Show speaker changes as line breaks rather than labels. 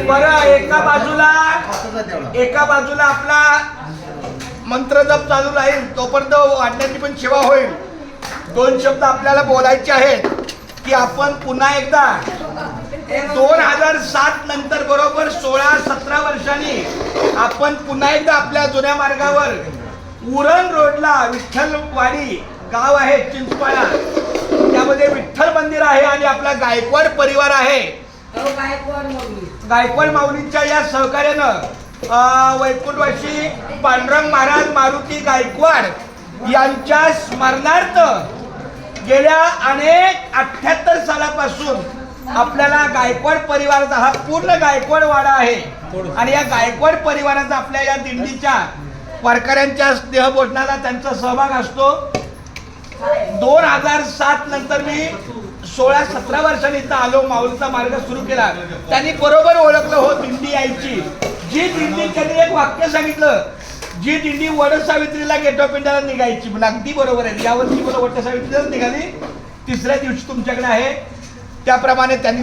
बरं, एका बाजूला आपला मंत्र जप चालू राहील, तोपर्यंत वाटण्याची पण सेवा होईल. 2 शब्द आपल्याला बोलायचे आहेत की आपण पुन्हा एकदा 2007 नंतर बरोबर 16-17 वर्षांनी आपण पुन्हा एकदा आपल्या जुन्या मार्गावर उरण रोडला विठ्ठलवाडी गाव आहे चिंचपाळा, त्यामध्ये विठ्ठल मंदिर आहे आणि आपला गायकवाड परिवार आहे. गायकवाड माऊलींच्या या सहकार्यानं वैकुंठवासी पांडुरंग महाराज मारुती गायकवाड यांच्या स्मरणार्थ गेल्या अनेक 78 सालापासून आपल्याला गायकवाड परिवाराचा हा पूर्ण गायकवाड वाडा आहे आणि या गायकवाड परिवाराचा आपल्या या दिंडीच्या वारकऱ्यांच्या स्नेहभोजनाला त्यांचा सहभाग असतो. 2007 नंतर मी 16-17 वर्षांनी इथं आलो, माऊलीचा मार्ग सुरू केला. त्यांनी बरोबर ओळखलं हो दिंडी यायची. जी दिंडी, त्यांनी एक वाक्य सांगितलं, जी दिंडी वड सावित्रीला गेट ऑफ इंडियाला निघायची, अगदी बरोबर आहे. यावर्षी मला वड सावित्रीलाच निघाली, 3ऱ्या दिवशी तुमच्याकडे आहे, त्याप्रमाणे त्यांनी